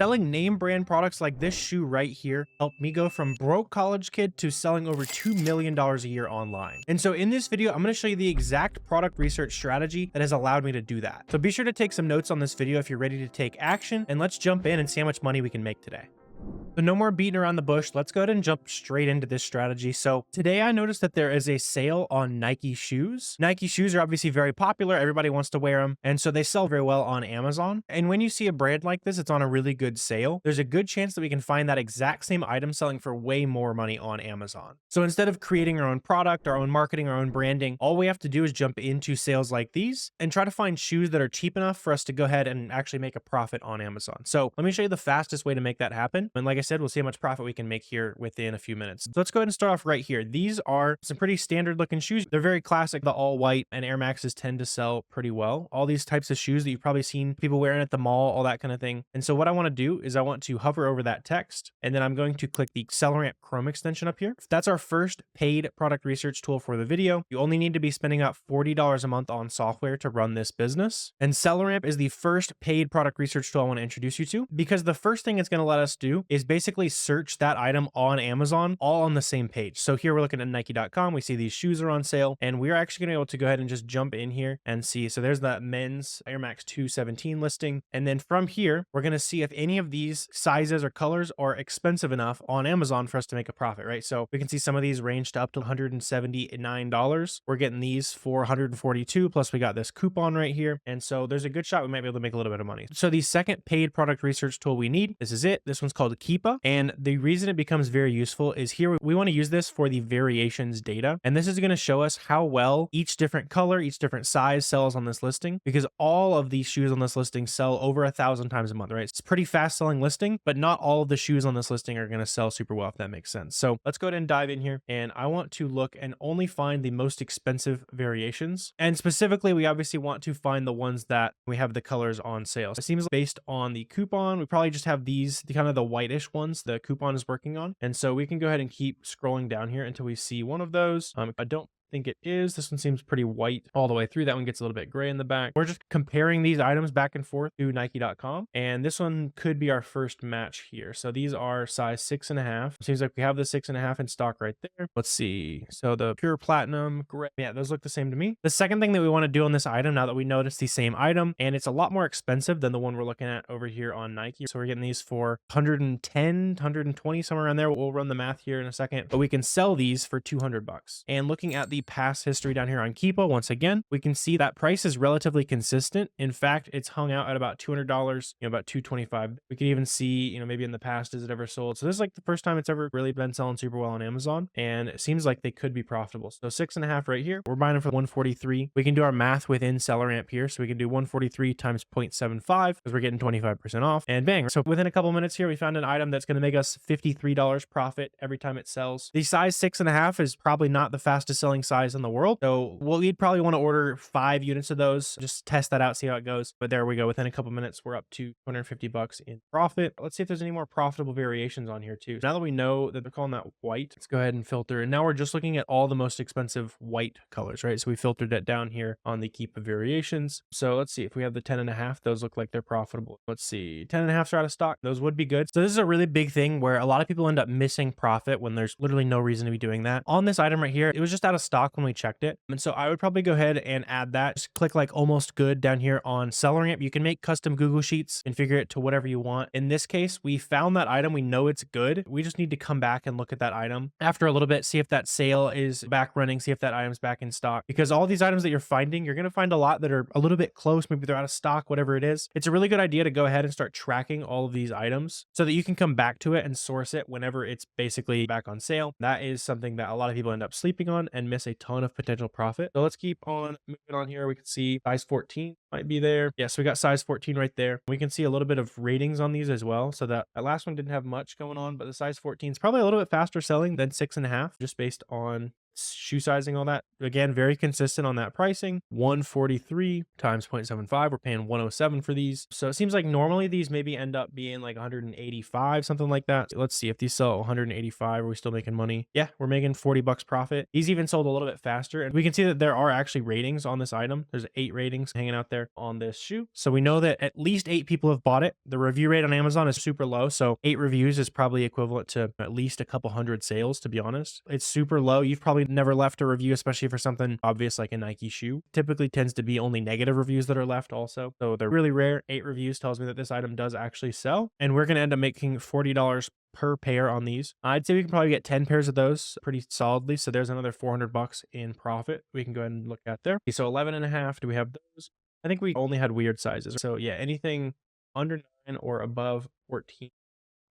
Selling name brand products like this shoe right here helped me go from broke college kid to selling over $2 million a year online. And so in this video, I'm going to show you the exact product research strategy that has allowed me to do that. So be sure to take some notes on this video if you're ready to take action, and let's jump in and see how much money we can make today. So no more beating around the bush. Let's go ahead and jump straight into this strategy. So today I noticed that there is a sale on Nike shoes. Nike shoes are obviously very popular. Everybody wants to wear them. And so they sell very well on Amazon. And when you see a brand like this, it's on a really good sale. There's a good chance that we can find that exact same item selling for way more money on Amazon. So instead of creating our own product, our own marketing, our own branding, all we have to do is jump into sales like these and try to find shoes that are cheap enough for us to go ahead and actually make a profit on Amazon. So let me show you the fastest way to make that happen. And like I said, we'll see how much profit we can make here within a few minutes. So let's go ahead and start off right here. These are some pretty standard looking shoes. They're very classic. The all white and Air Maxes tend to sell pretty well. All these types of shoes that you've probably seen people wearing at the mall, all that kind of thing. And so what I want to do is I want to hover over that text, and then I'm going to click the SellerAmp Chrome extension up here. That's our first paid product research tool for the video. You only need to be spending about $40 a month on software to run this business. And SellerAmp is the first paid product research tool I want to introduce you to, because the first thing it's going to let us do is basically search that item on Amazon all on the same page. So here we're looking at Nike.com. We see these shoes are on sale, and we're actually going to be able to go ahead and just jump in here and see. So there's that men's Air Max 217 listing. And then from here, we're going to see if any of these sizes or colors are expensive enough on Amazon for us to make a profit, right? So we can see some of these range to up to $179. We're getting these for $142, plus we got this coupon right here. And so there's a good shot we might be able to make a little bit of money. So the second paid product research tool we need, this is it. This one's called Keepa. And the reason it becomes very useful is here we want to use this for the variations data. And this is going to show us how well each different color, each different size sells on this listing, because all of these shoes on this listing sell over 1,000 times a month, right? It's a pretty fast selling listing, but not all of the shoes on this listing are going to sell super well, if that makes sense. So let's go ahead and dive in here. And I want to look and only find the most expensive variations. And specifically, we obviously want to find the ones that we have the colors on sale. It seems based on the coupon, we probably just have these, the kind of the whitish ones the coupon is working on. And so we can go ahead and keep scrolling down here until we see one of those. If I don't think it is, this one seems pretty white all the way through. That one gets a little bit gray in the back. We're just comparing these items back and forth to Nike.com, and this one could be our first match here. So these are size 6.5. Seems like we have the 6.5 in stock right there. Let's see. So the pure platinum gray, yeah, those look the same to me. The second thing that we want to do on this item, now that we notice the same item, and it's a lot more expensive than the one we're looking at over here on Nike. So we're getting these for 110, 120, somewhere around there. We'll run the math here in a second, but we can sell these for 200 bucks. And looking at the past history down here on Keepa, once again, we can see that price is relatively consistent. In fact, it's hung out at about $200, about $225. We can even see, maybe in the past, is it ever sold? So this is like the first time it's ever really been selling super well on Amazon, and it seems like they could be profitable. So 6.5 right here, we're buying them for 143. We can do our math within SellerAmp here. So we can do 143 times 0.75 because we're getting 25% off, and bang. So within a couple minutes here, we found an item that's going to make us $53 profit every time it sells. The size 6.5 is probably not the fastest selling size in the world. So we'd probably want to order 5 units of those, just test that out, see how it goes. But there we go. Within a couple minutes, we're up to 250 bucks in profit. Let's see if there's any more profitable variations on here too. Now that we know that they're calling that white, let's go ahead and filter. And now we're just looking at all the most expensive white colors, right? So we filtered it down here on the Keepa variations. So let's see if we have the 10.5, those look like they're profitable. Let's see, 10.5s are out of stock. Those would be good. So this is a really big thing where a lot of people end up missing profit when there's literally no reason to be doing that. On this item right here, it was just out of stock when we checked it. And so I would probably go ahead and add that. Just click like almost good down here on SellerAmp. You can make custom Google Sheets and figure it to whatever you want. In this case, we found that item. We know it's good. We just need to come back and look at that item after a little bit, see if that sale is back running, see if that item's back in stock. Because all these items that you're finding, you're going to find a lot that are a little bit close. Maybe they're out of stock, whatever it is. It's a really good idea to go ahead and start tracking all of these items so that you can come back to it and source it whenever it's basically back on sale. That is something that a lot of people end up sleeping on and miss a ton of potential profit. So let's keep on moving on here. We can see size 14 might be there. Yes, we got size 14 right there. We can see a little bit of ratings on these as well. So that last one didn't have much going on, but the size 14 is probably a little bit faster selling than 6.5, just based on shoe sizing, all that. Again, very consistent on that pricing. 143 times 0.75. We're paying 107 for these. So it seems like normally these maybe end up being like 185, something like that. Let's see if these sell 185. Are we still making money? Yeah, we're making 40 bucks profit. These even sold a little bit faster. And we can see that there are actually ratings on this item. There's 8 ratings hanging out there on this shoe. So we know that at least 8 people have bought it. The review rate on Amazon is super low. So 8 reviews is probably equivalent to at least a couple hundred sales, to be honest. It's super low. You've probably never left a review, especially for something obvious like a Nike shoe. Typically tends to be only negative reviews that are left also. So they're really rare. 8 reviews tells me that this item does actually sell. And we're going to end up making $40 per pair on these. I'd say we can probably get 10 pairs of those pretty solidly. So there's another 400 bucks in profit we can go ahead and look at there. Okay, so 11 and a half. Do we have those? I think we only had weird sizes. So yeah, anything under 9 or above 14.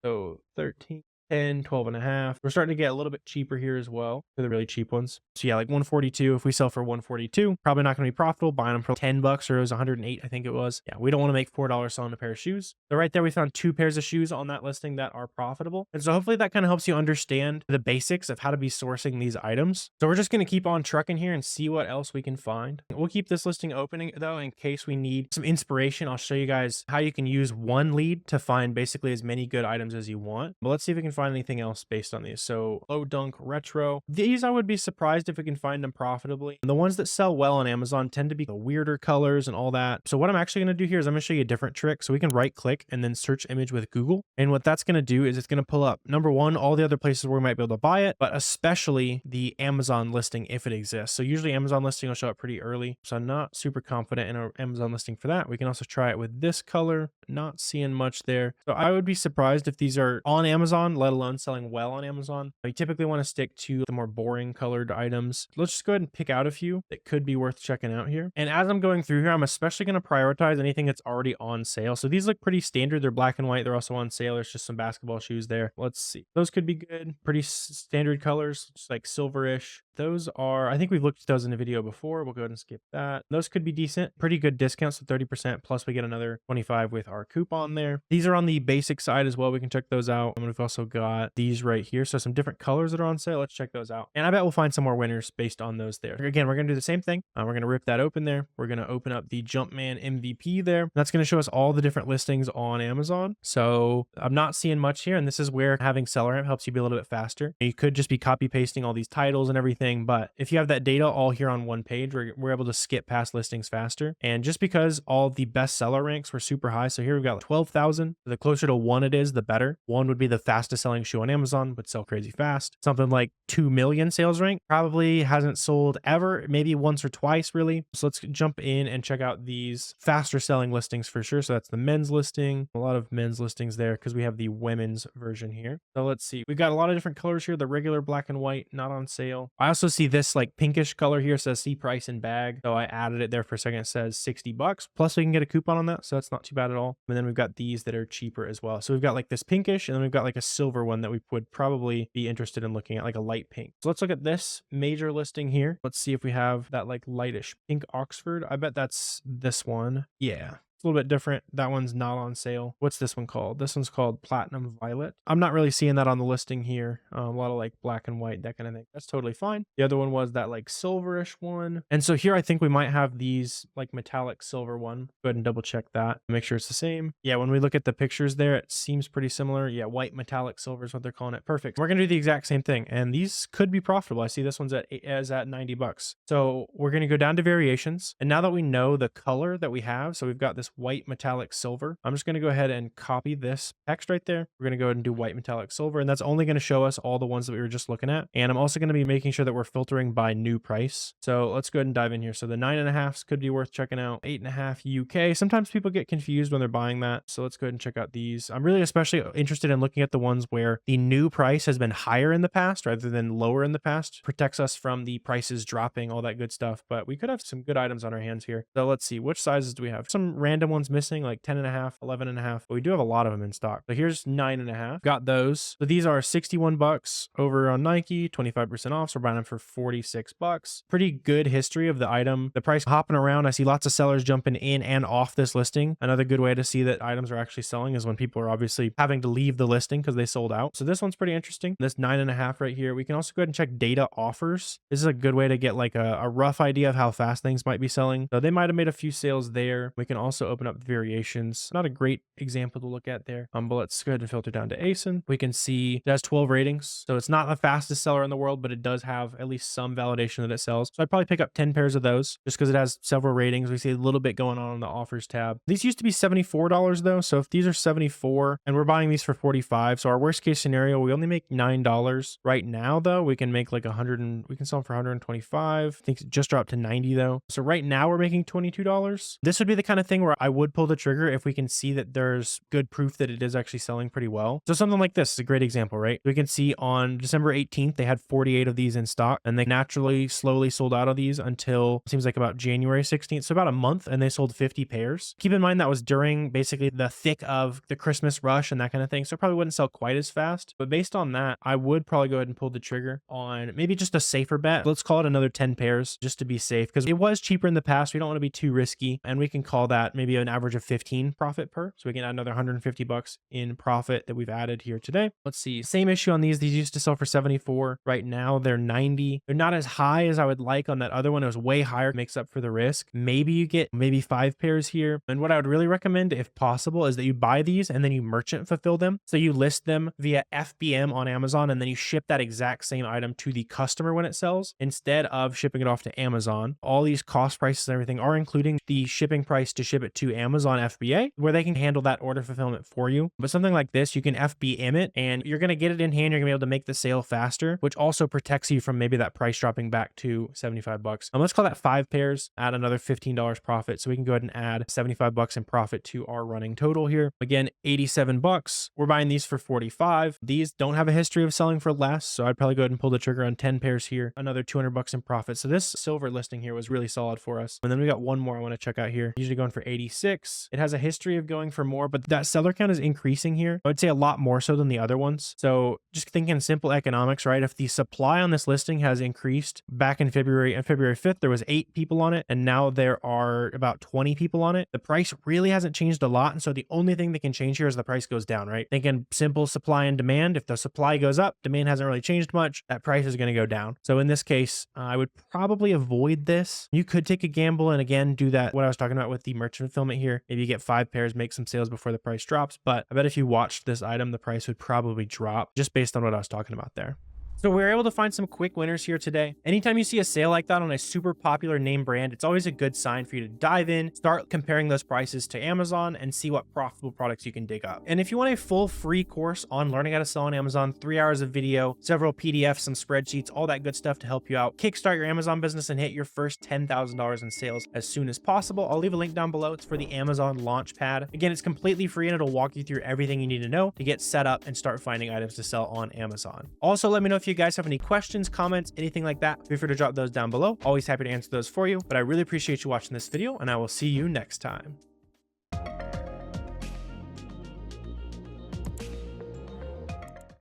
So 13, 10, 12 and a half. We're starting to get a little bit cheaper here as well for the really cheap ones. So yeah, like 142. If we sell for 142, probably not going to be profitable. Buying them for 10 bucks, or it was 108, I think it was. Yeah, we don't want to make $4 selling a pair of shoes. So right there, we found 2 pairs of shoes on that listing that are profitable. And so hopefully that kind of helps you understand the basics of how to be sourcing these items. So we're just going to keep on trucking here and see what else we can find. We'll keep this listing opening though, in case we need some inspiration. I'll show you guys how you can use one lead to find basically as many good items as you want. But let's see if we can find anything else based on these. So low dunk retro. These I would be surprised if we can find them profitably. The ones that sell well on Amazon tend to be the weirder colors and all that. So what I'm actually going to do here is I'm going to show you a different trick. So we can right click and then search image with Google. And what that's going to do is it's going to pull up, number one, all the other places where we might be able to buy it, but especially the Amazon listing if it exists. So usually Amazon listing will show up pretty early. So I'm not super confident in our Amazon listing for that. We can also try it with this color. Not seeing much there. So I would be surprised if these are on Amazon, let alone selling well on Amazon. You typically want to stick to the more boring colored items. Let's just go ahead and pick out a few that could be worth checking out here. And as I'm going through here, I'm especially going to prioritize anything that's already on sale. So these look pretty standard. They're black and white. They're also on sale. There's just some basketball shoes there. Let's see. Those could be good. Pretty standard colors, just like silverish. Those are, I think we've looked at those in a video before. We'll go ahead and skip that. Those could be decent. Pretty good discounts, so 30%. Plus we get another 25 with our coupon there. These are on the basic side as well. We can check those out. And we've also got these right here. So some different colors that are on sale. Let's check those out. And I bet we'll find some more winners based on those there. Again, we're going to do the same thing. We're going to rip that open there. We're going to open up the Jumpman MVP there. That's going to show us all the different listings on Amazon. So I'm not seeing much here. And this is where having SellerAmp helps you be a little bit faster. You could just be copy pasting all these titles and everything. But if you have that data all here on one page, we're able to skip past listings faster. And just because all the bestseller ranks were super high. So here we've got 12,000. The closer to 1 it is, the better. 1 would be the fastest selling shoe on Amazon, would sell crazy fast. Something like 2 million sales rank probably hasn't sold ever, maybe once or twice really. So let's jump in and check out these faster selling listings for sure. So that's the men's listing, a lot of men's listings there because we have the women's version here. So let's see, we've got a lot of different colors here. The regular black and white, not on sale. I also see this like pinkish color here, says see price in bag. So I added it there for a second. It says 60 bucks. Plus we can get a coupon on that. So that's not too bad at all. And then we've got these that are cheaper as well. So we've got like this pinkish, and then we've got like a silver one that we would probably be interested in looking at, like a light pink. So let's look at this major listing here. Let's see if we have that like lightish pink Oxford. I bet that's this one. Yeah. It's a little bit different. That one's not on sale. What's this one called? This one's called Platinum Violet. I'm not really seeing that on the listing here. A lot of like black and white, that kind of thing. That's totally fine. The other one was that like silverish one. And so here I think we might have these like metallic silver one. Go ahead and double check that. Make sure it's the same. Yeah, when we look at the pictures there, it seems pretty similar. Yeah, white metallic silver is what they're calling it. Perfect. We're gonna do the exact same thing. And these could be profitable. I see this one's at 90 bucks. So we're gonna go down to variations. And now that we know the color that we have, so we've got this white metallic silver. I'm just going to go ahead and copy this text right there. We're going to go ahead and do white metallic silver, and that's only going to show us all the ones that we were just looking at. And I'm also going to be making sure that we're filtering by new price. So let's go ahead and dive in here. So the 9.5s could be worth checking out. 8.5 UK. Sometimes people get confused when they're buying that. So let's go ahead and check out these. I'm really especially interested in looking at the ones where the new price has been higher in the past rather than lower in the past. Protects us from the prices dropping, all that good stuff. But we could have some good items on our hands here. So let's see, which sizes do we have? Some random random ones missing, like 10.5, 11.5, but we do have a lot of them in stock. So here's 9.5. Got those. So these are 61 bucks over on Nike, 25% off. So we're buying them for 46 bucks. Pretty good history of the item. The price hopping around. I see lots of sellers jumping in and off this listing. Another good way to see that items are actually selling is when people are obviously having to leave the listing because they sold out. So this one's pretty interesting. This 9.5 right here. We can also go ahead and check data offers. This is a good way to get like a rough idea of how fast things might be selling. So they might have made a few sales there. We can also open up the variations. Not a great example to look at there. But let's go ahead and filter down to ASIN. We can see it has 12 ratings. So it's not the fastest seller in the world, but it does have at least some validation that it sells. So I'd probably pick up 10 pairs of those just because it has several ratings. We see a little bit going on the offers tab. These used to be $74 though. So if these are 74 and we're buying these for 45, so our worst case scenario, we only make $9 right now though. We can make like 100 and we can sell them for 125. I think it just dropped to 90 though. So right now we're making $22. This would be the kind of thing where I would pull the trigger if we can see that there's good proof that it is actually selling pretty well. So something like this is a great example, right? We can see on December 18th, they had 48 of these in stock and they naturally slowly sold out of these until it seems like about January 16th. So about a month, and they sold 50 pairs. Keep in mind that was during basically the thick of the Christmas rush and that kind of thing. So it probably wouldn't sell quite as fast, but based on that, I would probably go ahead and pull the trigger on maybe just a safer bet. Let's call it another 10 pairs just to be safe because it was cheaper in the past. We don't want to be too risky, and we can call that maybe an average of 15 profit per. So we can add another 150 bucks in profit that we've added here today. Let's see. Same issue on these. These used to sell for 74. Right now they're 90. They're not as high as I would like on that other one. It was way higher, makes up for the risk. Maybe you get maybe 5 pairs here. And what I would really recommend, if possible, is that you buy these and then you merchant fulfill them. So you list them via FBM on Amazon and then you ship that exact same item to the customer when it sells instead of shipping it off to Amazon. All these cost prices and everything are including the shipping price to ship it to Amazon FBA, where they can handle that order fulfillment for you. But something like this, you can FBM it and you're going to get it in hand. You're going to be able to make the sale faster, which also protects you from maybe that price dropping back to 75 bucks. Let's call that 5 pairs, add another $15 profit. So we can go ahead and add 75 bucks in profit to our running total here. Again, 87 bucks. We're buying these for 45. These don't have a history of selling for less. So I'd probably go ahead and pull the trigger on 10 pairs here, another 200 bucks in profit. So this silver listing here was really solid for us. And then we got one more I want to check out here. Usually going for 86. It has a history of going for more, but that seller count is increasing here. I would say a lot more so than the other ones. So just thinking simple economics, right? If the supply on this listing has increased back in February, and February 5th, there was 8 people on it, and now there are about 20 people on it. The price really hasn't changed a lot. And so the only thing that can change here is the price goes down, right? Thinking simple supply and demand. If the supply goes up, demand hasn't really changed much, that price is going to go down. So in this case, I would probably avoid this. You could take a gamble and again, do that, what I was talking about with the merchant fulfillment here. Maybe you get 5 pairs, make some sales before the price drops. But I bet if you watched this item, the price would probably drop just based on what I was talking about there. So we were able to find some quick winners here today. Anytime you see a sale like that on a super popular name brand, it's always a good sign for you to dive in, start comparing those prices to Amazon and see what profitable products you can dig up. And if you want a full free course on learning how to sell on Amazon, 3 hours of video, several PDFs, some spreadsheets, all that good stuff to help you out, kickstart your Amazon business and hit your first $10,000 in sales as soon as possible. I'll leave a link down below. It's for the Amazon Launchpad. Again, it's completely free and it'll walk you through everything you need to know to get set up and start finding items to sell on Amazon. Also, let me know if you guys have any questions, comments, anything like that. Feel free to drop those down below. Always happy to answer those for you, but I really appreciate you watching this video and I will see you next time.